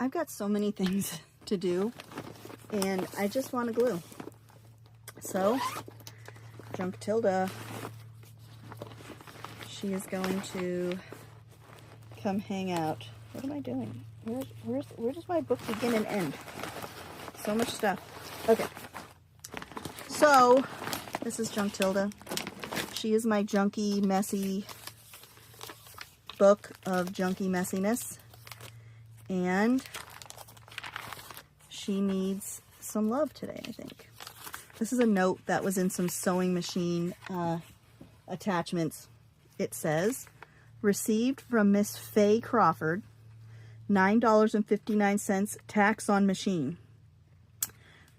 I've got so many things to do, and I just want to glue. So, Junktilda, she is going to come hang out. What am I doing? Where does my book begin and end? So much stuff. Okay. So, this is Junktilda. She is my junky, messy book of junky messiness. And she needs some love today, I think. This is a note that was in some sewing machine attachments. It says, received from Miss Faye Crawford, $9.59, tax on machine.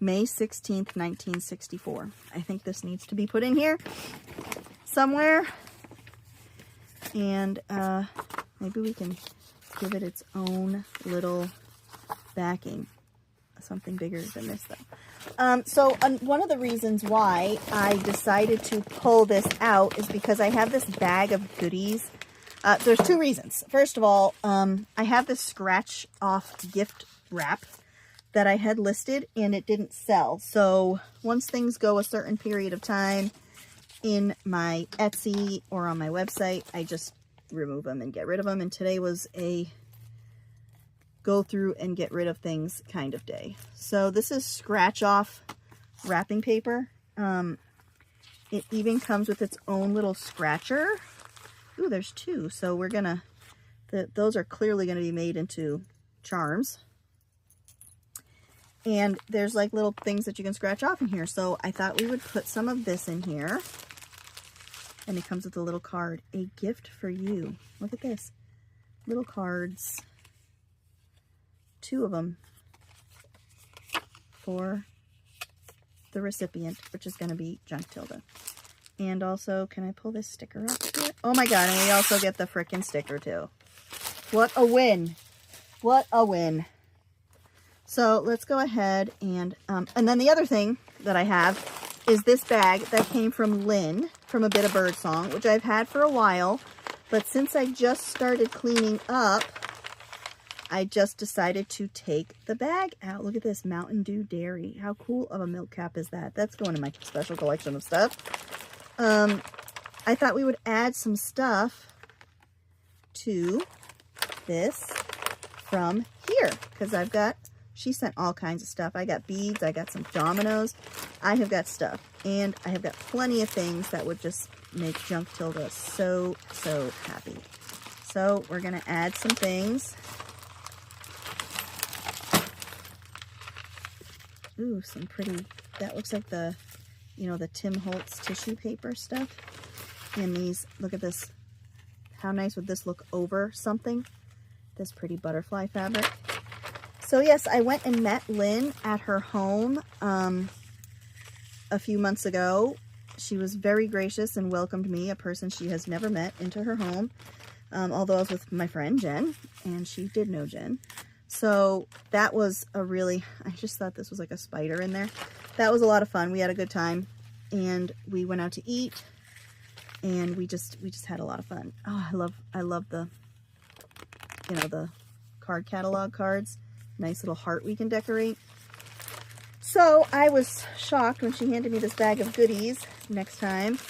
May 16th, 1964. I think this needs to be put in here somewhere. And maybe we can give it its own little backing. Something bigger than this, though. So one of the reasons why I decided to pull this out is because I have this bag of goodies. There's two reasons. First of all, I have this scratch off gift wrap that I had listed and it didn't sell. So once things go a certain period of time in my Etsy or on my website, I just remove them and get rid of them. And today was a go through and get rid of things kind of day. So this is scratch off wrapping paper. It even comes with its own little scratcher. Ooh, there's two. So we're gonna, those are clearly gonna be made into charms. And there's like little things that you can scratch off in here. So I thought we would put some of this in here. And it comes with a little card. A gift for you. Look at this. Little cards. 2 of them. For the recipient, which is going to be Junktilda. And also, can I pull this sticker up here? Oh my god, and we also get the frickin' sticker too. What a win. What a win. So let's go ahead and then the other thing that I have is this bag that came from Lynn from A Bit of Birdsong, which I've had for a while, but since I just started cleaning up, I just decided to take the bag out. Look at this, Mountain Dew Dairy. How cool of a milk cap is that? That's going in my special collection of stuff. I thought we would add some stuff to this from here, because I've got, she sent all kinds of stuff. I got beads, I got some dominoes, I have got stuff, and I have got plenty of things that would just make Junktilda so, so happy. So we're going to add some things. Ooh, some pretty, that looks like the, you know, the Tim Holtz tissue paper stuff. And these, look at this. How nice would this look over something? This pretty butterfly fabric. So yes, I went and met Lynn at her home a few months ago. She was very gracious and welcomed me, a person she has never met, into her home. Although I was with my friend Jen, and she did know Jen. So that was a really, I just thought this was like a spider in there. That was a lot of fun. We had a good time, and we went out to eat, and we just had a lot of fun. Oh, I love the, you know, the card catalog cards. Nice little heart we can decorate. So I was shocked when she handed me this bag of goodies. Next time,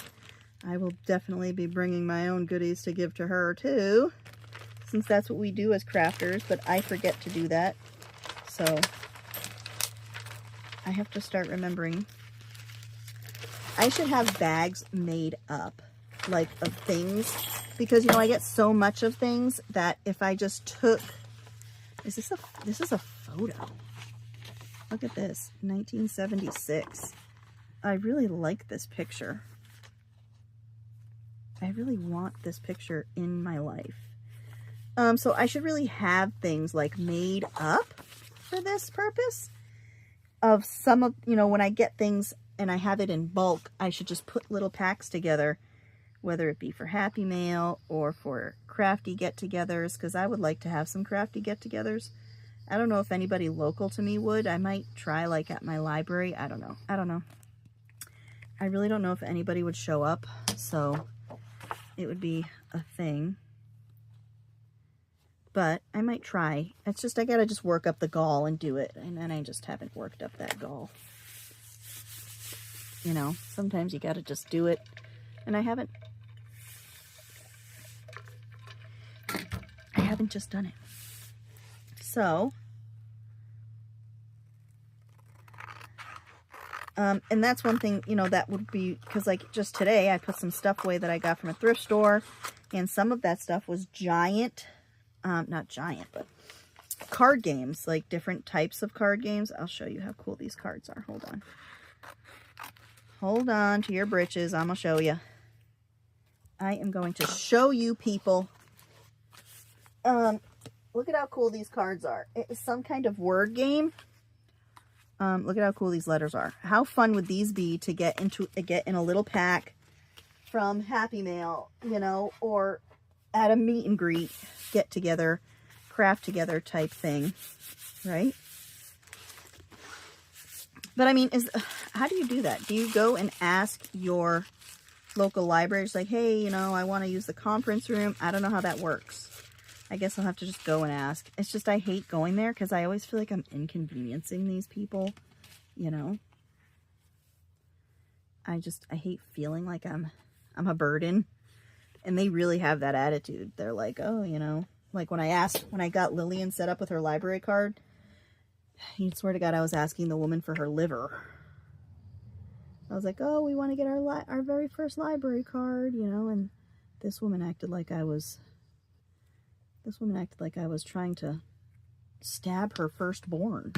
I will definitely be bringing my own goodies to give to her too, since that's what we do as crafters, but I forget to do that. So I have to start remembering. I should have bags made up, like, of things, because, you know, I get so much of things that if I just took, this is a photo. Look at this, 1976. I really like this picture. I really want this picture in my life. So I should really have things like made up for this purpose. Of some of, you know, when I get things and I have it in bulk, I should just put little packs together, whether it be for Happy Mail or for crafty get-togethers, because I would like to have some crafty get-togethers. I don't know if anybody local to me would. I might try, like, at my library. I don't know. I really don't know if anybody would show up, so it would be a thing. but I might try. It's just, I gotta just work up the gall and do it. And then I just haven't worked up that gall. You know, sometimes you gotta just do it. And I haven't just done it. So, and that's one thing, you know, that would be, because like just today I put some stuff away that I got from a thrift store, and some of that stuff was giant, not giant, but card games, like different types of card games. I'll show you how cool these cards are. Hold on. Hold on to your britches. I'm going to show you. I am going to show you, people. Look at how cool these cards are. It is some kind of word game. Look at how cool these letters are. How fun would these be to get in a little pack from Happy Mail, you know, or at a meet and greet, get together, craft together type thing, right? But I mean, how do you do that? Do you go and ask your local libraries, like, hey, you know, I want to use the conference room? I don't know how that works. I guess I'll have to just go and ask. It's just, I hate going there because I always feel like I'm inconveniencing these people, you know. I hate feeling like I'm a burden. And they really have that attitude. They're like, oh, you know, like when I got Lillian set up with her library card, I swear to God, I was asking the woman for her liver. I was like, oh, we want to get our very first library card, you know, and this woman acted like I was trying to stab her firstborn.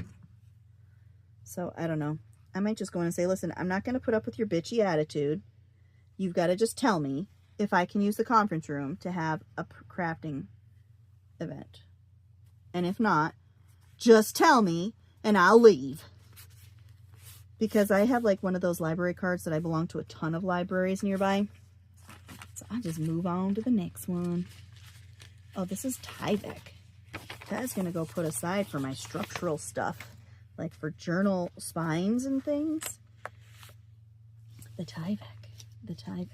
So, I don't know. I might just go in and say, listen, I'm not going to put up with your bitchy attitude. You've got to just tell me if I can use the conference room to have a crafting event. And if not, just tell me and I'll leave. Because I have like one of those library cards that I belong to a ton of libraries nearby. So I'll just move on to the next one. Oh, this is Tyvek. That is going to go put aside for my structural stuff. Like for journal spines and things. The Tyvek. The Tyvek.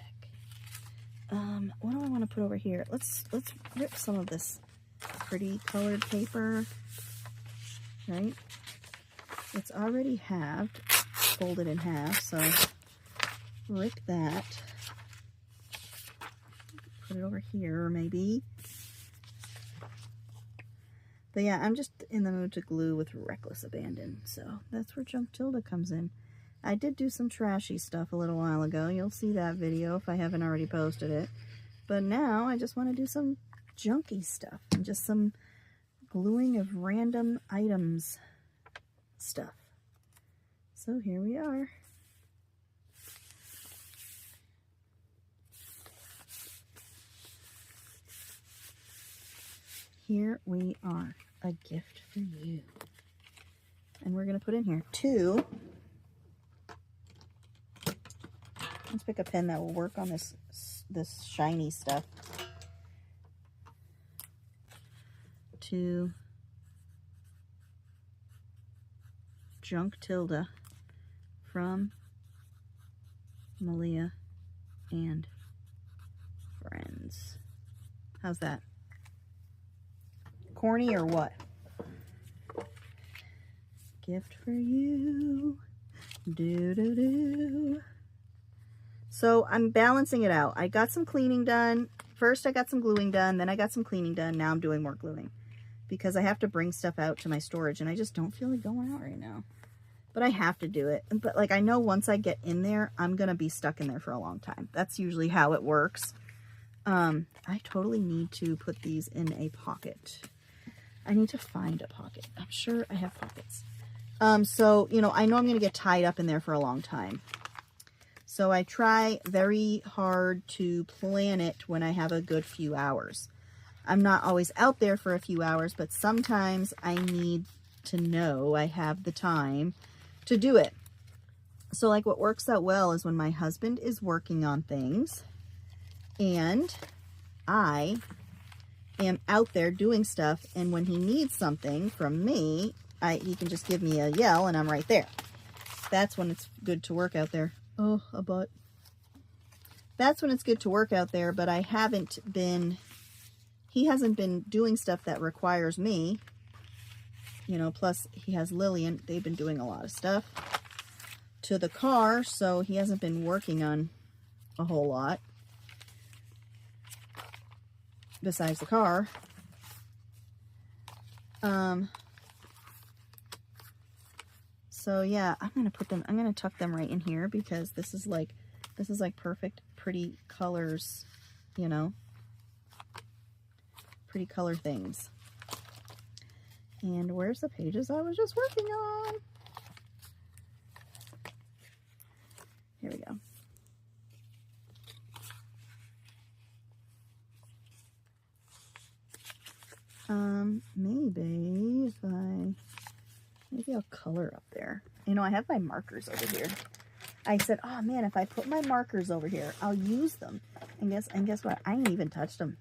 What do I want to put over here? Let's rip some of this pretty colored paper. Right? It's already halved. Folded in half. So rip that. Put it over here maybe. But yeah, I'm just in the mood to glue with reckless abandon. So that's where Junktilda comes in. I did do some trashy stuff a little while ago. You'll see that video if I haven't already posted it. But now I just want to do some junky stuff. And just some gluing of random items stuff. So here we are. Here we are, a gift for you. And we're going to put in here 2. Let's pick a pen that will work on this shiny stuff. 2 Junktilda from Malia and Friends. How's that? Corny or what? Gift for you. Do. So I'm balancing it out. I got some cleaning done. First I got some gluing done, then I got some cleaning done. Now I'm doing more gluing because I have to bring stuff out to my storage and I just don't feel like going out right now. But I have to do it. But like I know once I get in there, I'm going to be stuck in there for a long time. That's usually how it works. I totally need to put these in a pocket. I need to find a pocket. I'm sure I have pockets. So, you know, I know I'm going to get tied up in there for a long time. So I try very hard to plan it when I have a good few hours. I'm not always out there for a few hours, but sometimes I need to know I have the time to do it. So like what works out well is when my husband is working on things and I am out there doing stuff, and when he needs something from me, he can just give me a yell and I'm right there. That's when it's good to work out there. Oh, a butt. That's when it's good to work out there, but I haven't been he hasn't been doing stuff that requires me, you know, plus he has Lillian. They've been doing a lot of stuff to the car, so he hasn't been working on a whole lot besides the car. So yeah, I'm gonna tuck them right in here because this is like perfect, pretty colors, you know, pretty color things. And where's the pages I was just working on? Here we go. Maybe I'll color up there. You know, I have my markers over here. I said, oh man, if I put my markers over here, I'll use them. And guess what? I ain't even touched them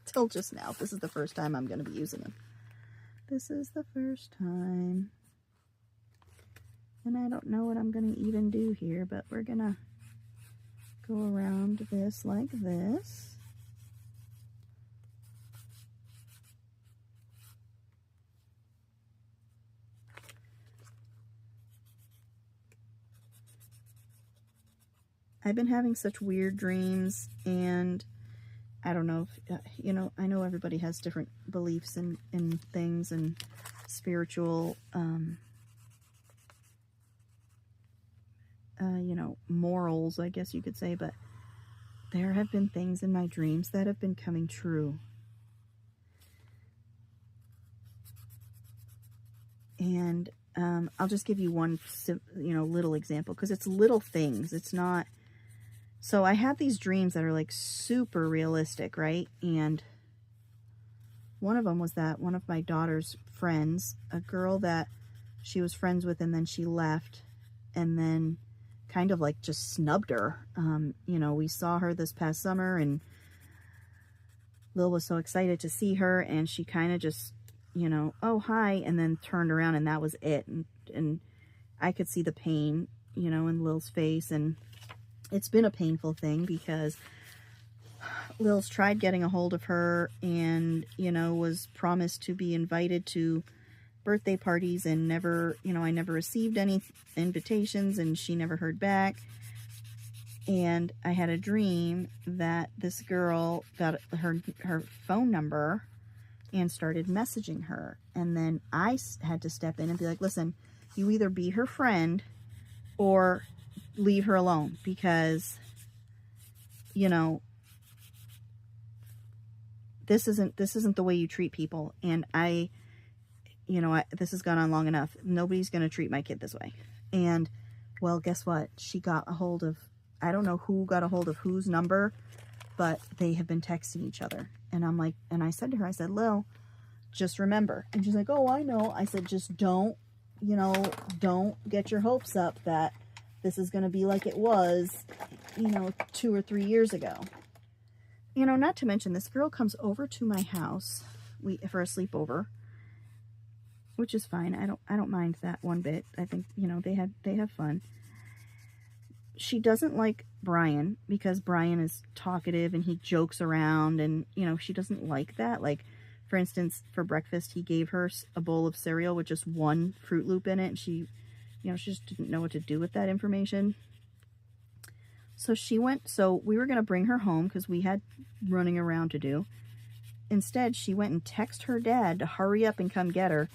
till just now. This is the first time I'm going to be using them. This is the first time. And I don't know what I'm going to even do here, but we're going to go around this like this. I've been having such weird dreams, and I don't know if, you know, I know everybody has different beliefs in things and spiritual, you know, morals, I guess you could say, but there have been things in my dreams that have been coming true. And I'll just give you one, you know, little example, because it's little things. It's not... So I have these dreams that are like super realistic, right? And one of them was that one of my daughter's friends, a girl that she was friends with, and then she left, and then kind of like just snubbed her. You know, we saw her this past summer, and Lil was so excited to see her, and she kind of just, you know, oh, hi, and then turned around, and that was it. And I could see the pain, you know, in Lil's face, and it's been a painful thing because Lil's tried getting a hold of her and, you know, was promised to be invited to birthday parties and never, you know, I never received any invitations and she never heard back. And I had a dream that this girl got her phone number and started messaging her. And then I had to step in and be like, listen, you either be her friend or leave her alone, because, you know, this isn't the way you treat people. And this has gone on long enough. Nobody's going to treat my kid this way. And well, guess what? She got a hold of, I don't know who got a hold of whose number, but they have been texting each other. And I'm like, and I said to her, I said, Lil, just remember. And she's like, oh, I know. I said, just don't get your hopes up that this is going to be like it was, you know, 2 or 3 years ago. You know, not to mention, this girl comes over to my house for a sleepover, which is fine. I don't mind that one bit. I think, you know, they have fun. She doesn't like Brian because Brian is talkative and he jokes around, and, you know, she doesn't like that. Like, for instance, for breakfast, he gave her a bowl of cereal with just one Fruit Loop in it, and she, you know, she just didn't know what to do with that information. So we were going to bring her home because we had running around to do. Instead, she went and texted her dad to hurry up and come get her,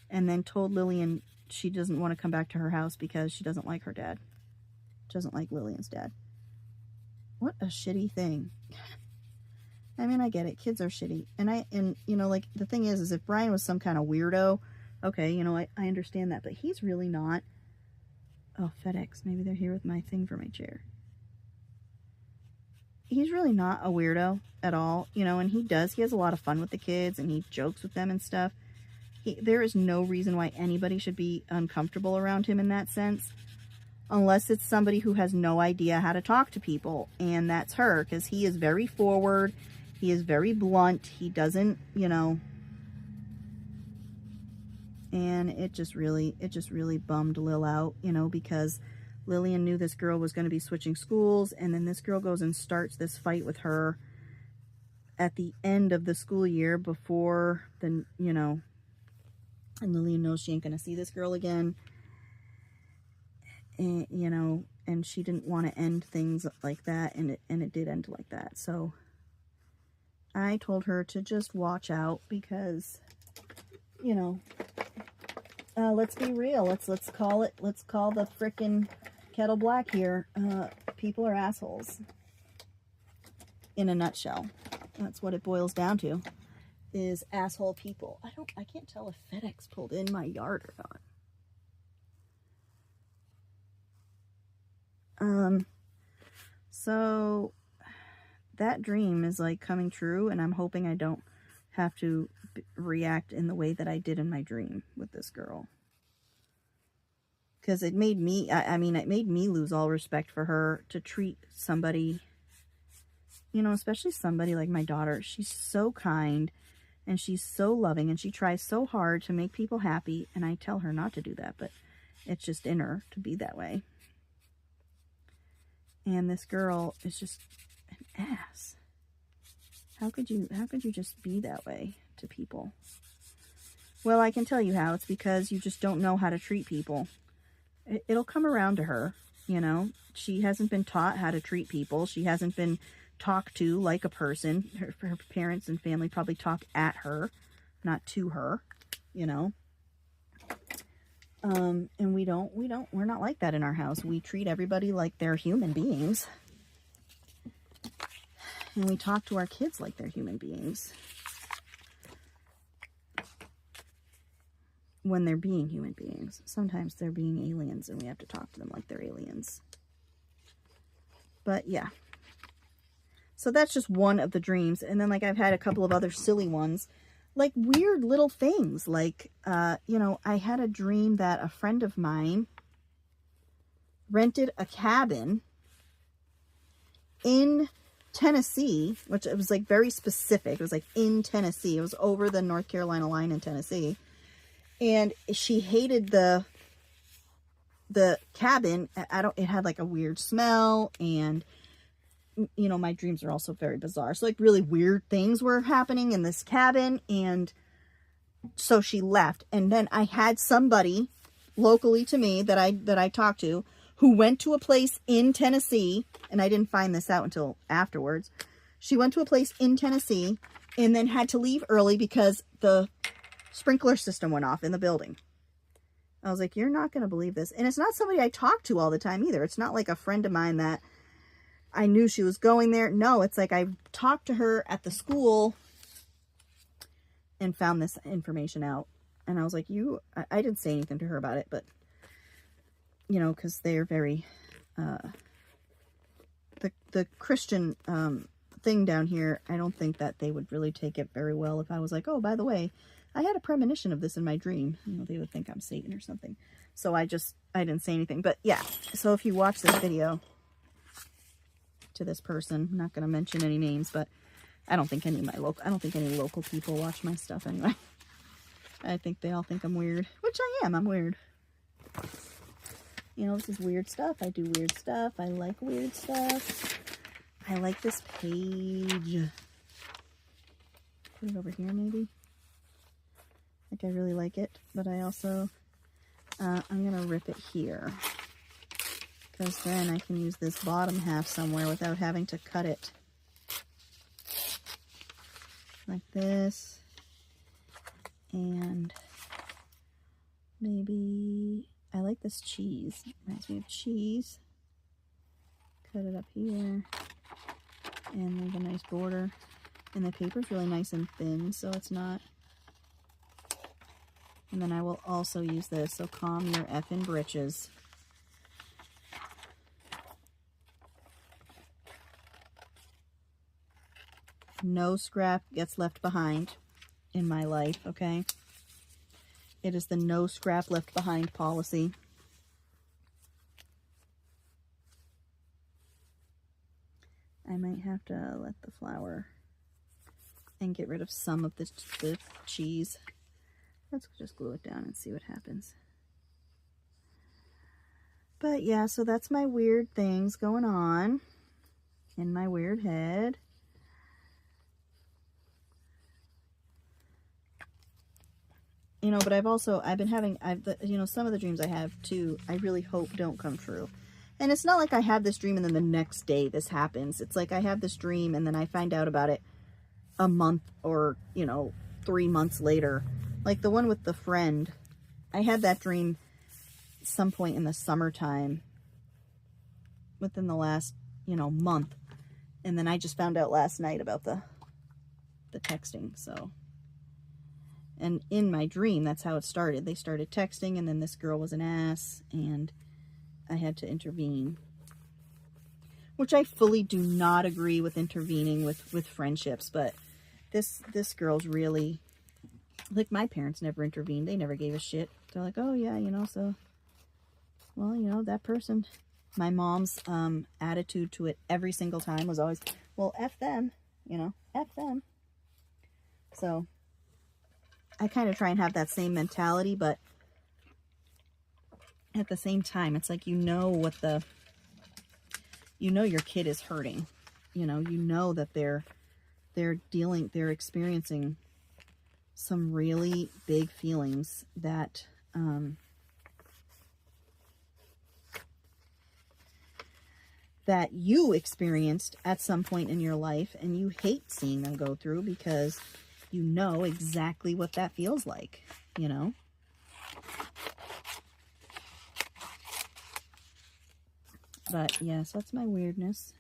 and then told Lillian she doesn't want to come back to her house because she doesn't like her dad. Doesn't like Lillian's dad. What a shitty thing. I mean, I get it. Kids are shitty. And you know, like, the thing is if Brian was some kind of weirdo, okay, you know, I understand that, but he's really not. Oh, FedEx. Maybe they're here with my thing for my chair. He's really not a weirdo at all, you know, and he has a lot of fun with the kids, and he jokes with them and stuff. There is no reason why anybody should be uncomfortable around him in that sense, unless it's somebody who has no idea how to talk to people, and that's her, because he is very forward, he is very blunt, he doesn't, you know, and it just really bummed Lil out, you know, because Lillian knew this girl was going to be switching schools, and then this girl goes and starts this fight with her at the end of the school year before the, you know, and Lillian knows she ain't gonna see this girl again. And, you know, and she didn't want to end things like that, and it did end like that. So I told her to just watch out because, you know, let's be real. Let's call the frickin' kettle black here. People are assholes. In a nutshell. That's what it boils down to, is asshole people. I can't tell if FedEx pulled in my yard or not. So that dream is like coming true, and I'm hoping I don't have to react in the way that I did in my dream with this girl. Because it made me, I mean, it made me lose all respect for her to treat somebody, you know, especially somebody like my daughter. She's so kind, and she's so loving, and she tries so hard to make people happy, and I tell her not to do that, but it's just in her to be that way. And this girl is just an ass. How could you just be that way to people? Well, I can tell you how. It's because you just don't know how to treat people. It'll come around to her, you know. She hasn't been taught how to treat people. She hasn't been talked to like a person. Her parents and family probably talk at her, not to her, you know. And we're not like that in our house. We treat everybody like they're human beings. And we talk to our kids like they're human beings. When they're being human beings. Sometimes they're being aliens, and we have to talk to them like they're aliens. But yeah. So that's just one of the dreams. And then, like, I've had a couple of other silly ones. Like weird little things. Like, you know, I had a dream that a friend of mine rented a cabin in Tennessee, which it was like very specific. It was like in Tennessee. It was over the North Carolina line in Tennessee. And she hated the cabin. It had like a weird smell, and you know, my dreams are also very bizarre. So like really weird things were happening in this cabin, and so she left. And then I had somebody locally to me that I talked to who went to a place in Tennessee, and I didn't find this out until afterwards. She went to a place in Tennessee and then had to leave early because the sprinkler system went off in the building. I was like, you're not going to believe this. And it's not somebody I talk to all the time either. It's not like a friend of mine that I knew she was going there. No, it's like I talked to her at the school and found this information out. And I was like, I didn't say anything to her about it, but, you know, because they're very, the Christian thing down here, I don't think that they would really take it very well if I was like, oh, by the way, I had a premonition of this in my dream. You know, they would think I'm Satan or something. So I didn't say anything. But yeah, so if you watch this video to this person, I'm not going to mention any names, but I don't think any local people watch my stuff anyway. I think they all think I'm weird, which I am. I'm weird. You know, this is weird stuff. I do weird stuff. I like weird stuff. I like this page. Put it over here maybe. Like I really like it, but I also, I'm going to rip it here. Because then I can use this bottom half somewhere without having to cut it. Like this. And maybe, I like this cheese. It reminds me of cheese. Cut it up here. And leave a nice border. And the paper's really nice and thin, so it's not. And then I will also use this, so calm your effing britches. No scrap gets left behind in my life, okay? It is the no scrap left behind policy. I might have to let the flour and get rid of some of the cheese. Let's just glue it down and see what happens. But yeah, so that's my weird things going on in my weird head. You know, but I've been having, you know, some of the dreams I have too, I really hope don't come true. And it's not like I have this dream and then the next day this happens. It's like I have this dream and then I find out about it a month or, you know, 3 months later. Like the one with the friend, I had that dream some point in the summertime within the last, you know, month. And then I just found out last night about the texting, so. And in my dream, that's how it started. They started texting, and then this girl was an ass, and I had to intervene. Which I fully do not agree with intervening with friendships, but this girl's really, like, my parents never intervened. They never gave a shit. They're like, oh yeah, you know, so, well, you know, that person. My mom's attitude to it every single time was always, well, F them, you know, F them. So I kind of try and have that same mentality, but at the same time, it's like, you know your kid is hurting. You know that they're experiencing some really big feelings that, that you experienced at some point in your life, and you hate seeing them go through because you know exactly what that feels like, you know? But, yes, that's my weirdness.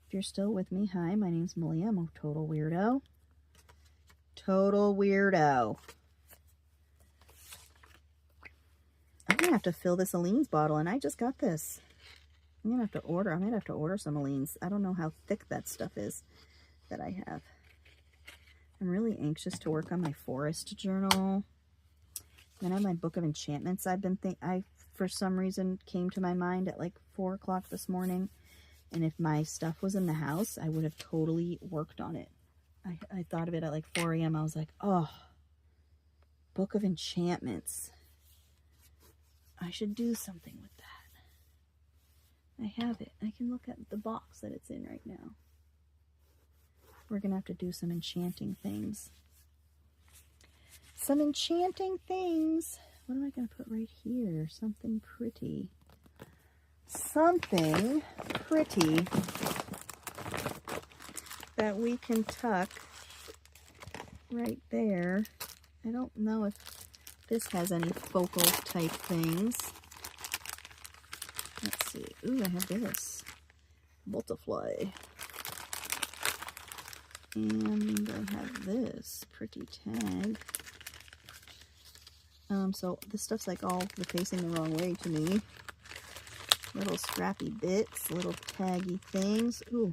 If you're still with me, hi, my name's Malia. I'm a total weirdo. Total weirdo. I'm going to have to fill this Aleene's bottle, and I just got this. I might have to order some Aleene's. I don't know how thick that stuff is that I have. I'm really anxious to work on my forest journal. Then I have my book of enchantments. I for some reason came to my mind at like 4 o'clock this morning. And if my stuff was in the house, I would have totally worked on it. I thought of it at like 4 a.m. I was like, oh, book of enchantments. I should do something with that. I have it. I can look at the box that it's in right now. We're going to have to do some enchanting things. Some enchanting things. What am I going to put right here? Something pretty. Something pretty that we can tuck right there. I don't know if this has any focal type things. Let's see. Ooh, I have this. Butterfly. And I have this pretty tag. So this stuff's like all facing the wrong way to me. Little scrappy bits, little taggy things. Ooh,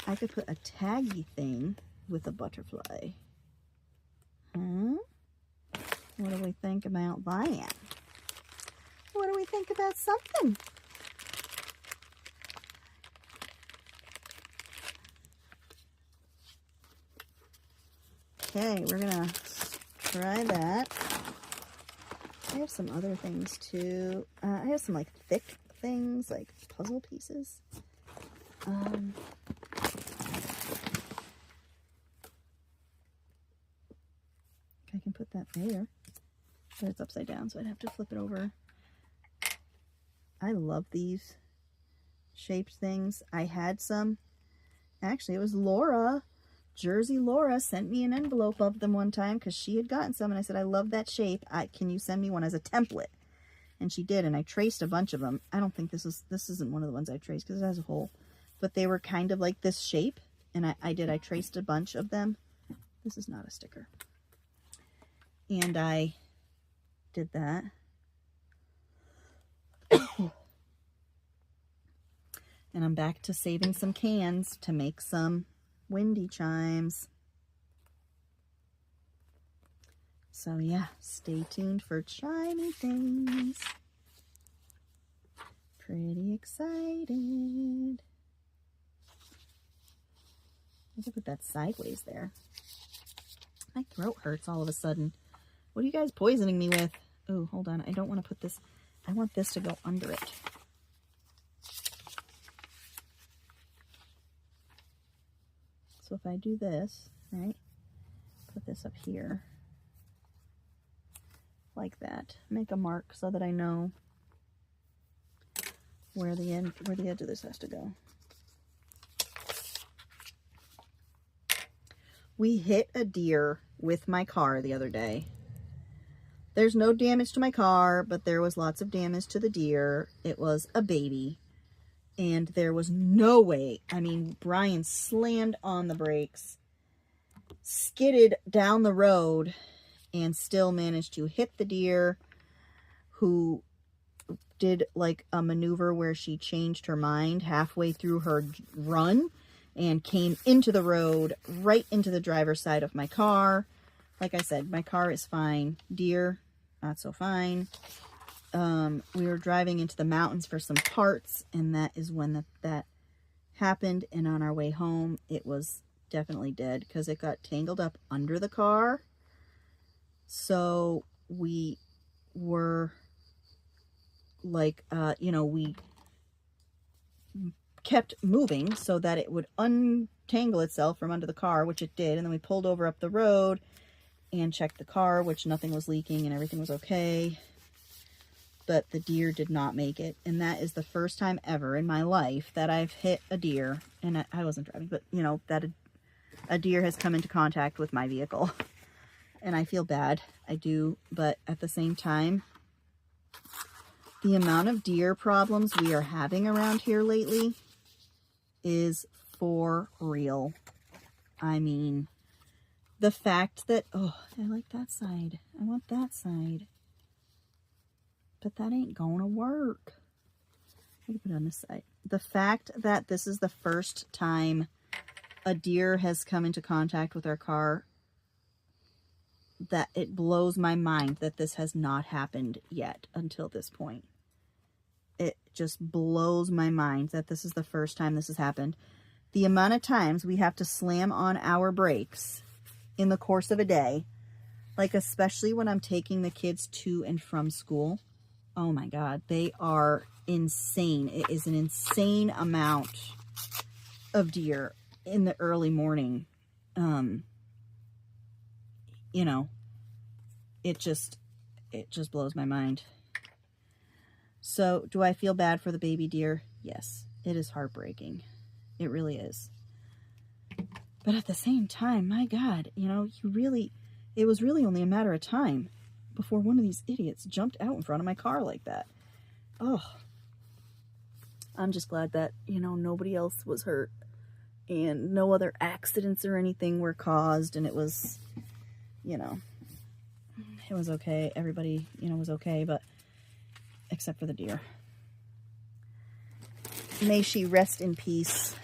I could put a taggy thing with a butterfly. Huh? What do we think about that? What do we think about something? Okay, we're gonna try that. I have some other things too. I have some like thick things, like puzzle pieces. I can put that there, but it's upside down, so I'd have to flip it over. I love these shaped things. I had some. Actually, it was Laura. Jersey Laura sent me an envelope of them one time because she had gotten some, and I said, I love that shape. Can you send me one as a template? And she did, and I traced a bunch of them. I don't think this isn't one of the ones I traced because it has a hole. But they were kind of like this shape, and I traced a bunch of them. This is not a sticker. And I did that. And I'm back to saving some cans to make some windy chimes. So yeah, stay tuned for chimey things. Pretty excited. I could put that sideways there. My throat hurts all of a sudden. What are you guys poisoning me with? Oh, hold on. I don't want to put this. I want this to go under it. So if I do this, right, put this up here. like that. Make a mark so that I know where the edge of this has to go. We hit a deer with my car the other day. There's no damage to my car, but there was lots of damage to the deer. It was a baby, and there was no way. I mean, Brian slammed on the brakes, skidded down the road, and still managed to hit the deer, who did like a maneuver where she changed her mind halfway through her run and came into the road, right into the driver's side of my car. Like I said, my car is fine. Deer, not so fine. We were driving into the mountains for some parts, and that is when that happened. And on our way home, it was definitely dead because it got tangled up under the car. So we were like, we kept moving so that it would untangle itself from under the car, which it did. And then we pulled over up the road and checked the car, which nothing was leaking and everything was okay. But the deer did not make it. And that is the first time ever in my life that I've hit a deer. And I wasn't driving, but that a deer has come into contact with my vehicle. And I feel bad. I do. But at the same time, the amount of deer problems we are having around here lately is for real. I mean, the fact that, oh, I like that side. I want that side. But that ain't gonna work. I can put it on this side. The fact that this is the first time a deer has come into contact with our car, that it blows my mind that this has not happened yet until this point. It just blows my mind that this is the first time this has happened. The amount of times we have to slam on our brakes in the course of a day, like especially when I'm taking the kids to and from school. Oh my God, they are insane. It is an insane amount of deer in the early morning. It just blows my mind. So, do I feel bad for the baby deer? Yes, it is heartbreaking. It really is. But at the same time, my God, it was really only a matter of time before one of these idiots jumped out in front of my car like that. Oh, I'm just glad that, nobody else was hurt and no other accidents or anything were caused. And it was, it was okay. Everybody, was okay, but except for the deer. May she rest in peace.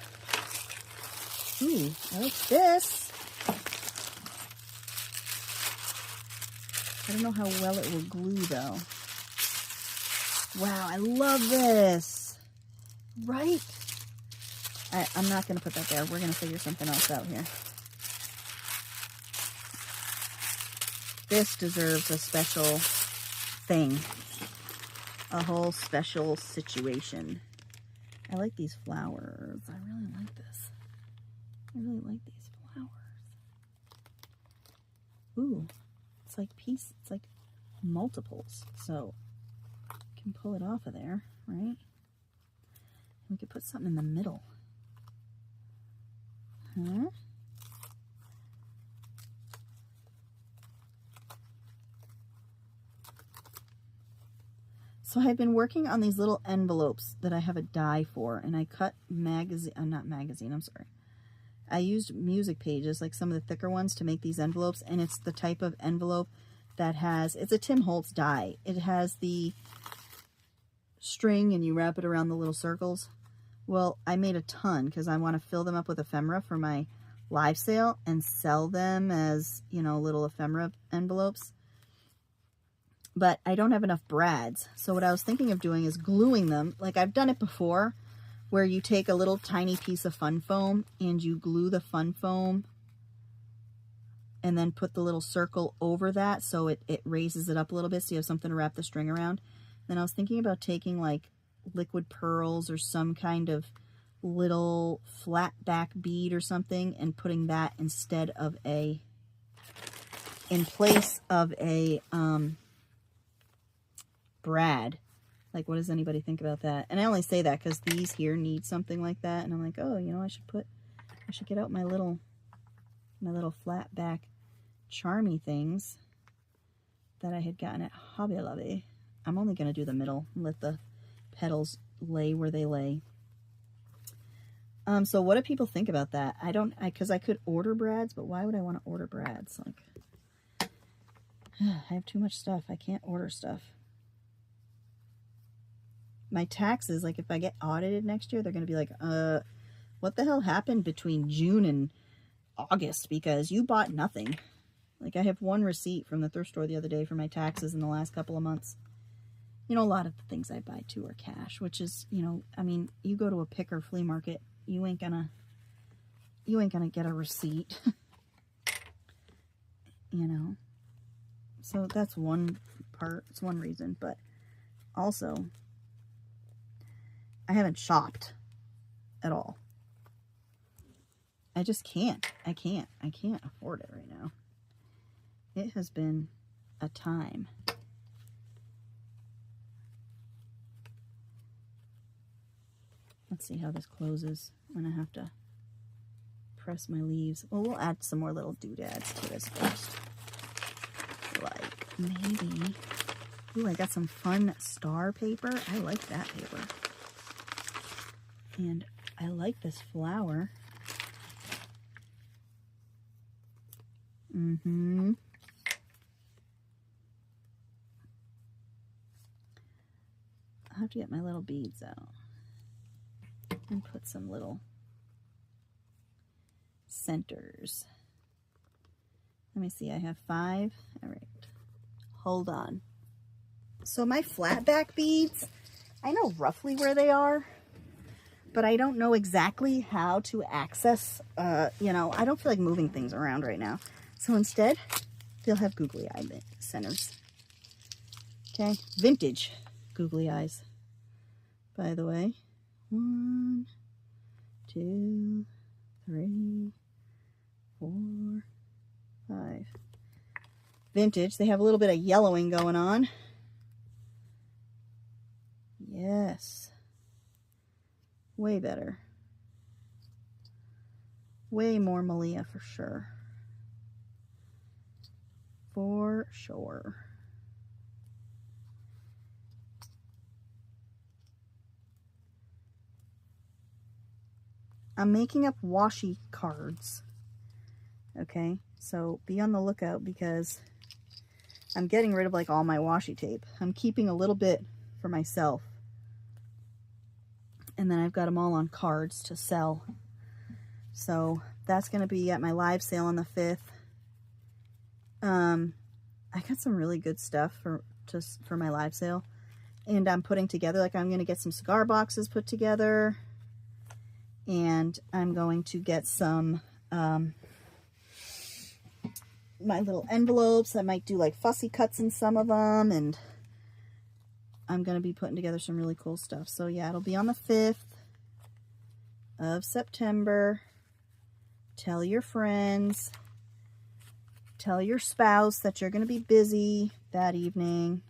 Ooh, I like this. I don't know how well it will glue, though. Wow, I love this. Right? I'm not going to put that there. We're going to figure something else out here. This deserves a special thing. A whole special situation. I like these flowers. I really like this. I really like these flowers. Ooh, it's like it's like multiples. So I can pull it off of there, right? We could put something in the middle. Huh? So I've been working on these little envelopes that I have a die for, and I cut I used music pages, like some of the thicker ones, to make these envelopes, and it's the type of envelope that it's a Tim Holtz die. It has the string, and you wrap it around the little circles. Well, I made a ton, because I want to fill them up with ephemera for my live sale, and sell them as, little ephemera envelopes. But I don't have enough brads. So what I was thinking of doing is gluing them. Like I've done it before, where you take a little tiny piece of fun foam and you glue the fun foam and then put the little circle over that so it raises it up a little bit so you have something to wrap the string around. Then I was thinking about taking like liquid pearls or some kind of little flat back bead or something and putting that in place of a Brad. Like, what does anybody think about that? And I only say that because these here need something like that. And I'm like, oh, you know, I should get out my little flat back charmy things that I had gotten at Hobby Lobby. I'm only going to do the middle and let the petals lay where they lay. So what do people think about that? Because I could order Brads, but why would I want to order Brads? Like, I have too much stuff. I can't order stuff. My taxes, like if I get audited next year, they're going to be like, what the hell happened between June and August? Because you bought nothing. Like, I have one receipt from the thrift store the other day for my taxes in the last couple of months. You know, a lot of the things I buy too are cash, which is, you know, I mean, you go to a picker flea market, you ain't gonna get a receipt. You know, so that's one part. It's one reason, but also I haven't shopped at all. I just can't. I can't afford it right now. It has been a time. Let's see how this closes. I'm gonna have to press my leaves. Well, we'll add some more little doodads to this first. Like maybe, ooh, I got some fun star paper. I like that paper. And I like this flower. I'll have to get my little beads out and put some little centers. Let me see, I have 5. All right, hold on. So my flat back beads, I know roughly where they are, but I don't know exactly how to access, you know, I don't feel like moving things around right now. So instead, they'll have googly eye centers. Okay, vintage googly eyes, by the way. 1, 2, 3, 4, 5. Vintage. They have a little bit of yellowing going on. Yes. Way better. Way more Malia for sure. For sure. I'm making up washi cards. Okay, so be on the lookout because I'm getting rid of like all my washi tape. I'm keeping a little bit for myself. And then I've got them all on cards to sell. So that's going to be at my live sale on the 5th. I got some really good stuff for my live sale. And I'm putting together, like I'm going to get some cigar boxes put together. And I'm going to get some, my little envelopes. I might do like fussy cuts in some of them. And I'm going to be putting together some really cool stuff. So yeah, it'll be on the 5th of September. Tell your friends. Tell your spouse that you're going to be busy that evening.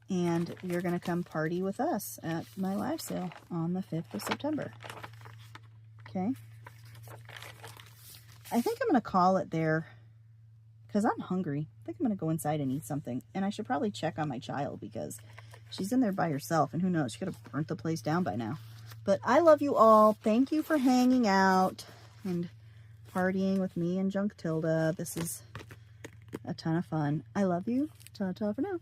And you're going to come party with us at my live sale on the 5th of September. Okay. I think I'm going to call it there because I'm hungry. I think I'm going to go inside and eat something. And I should probably check on my child because she's in there by herself. And who knows, she could have burnt the place down by now. But I love you all. Thank you for hanging out and partying with me and Junktilda. This is a ton of fun. I love you. Ta-ta for now.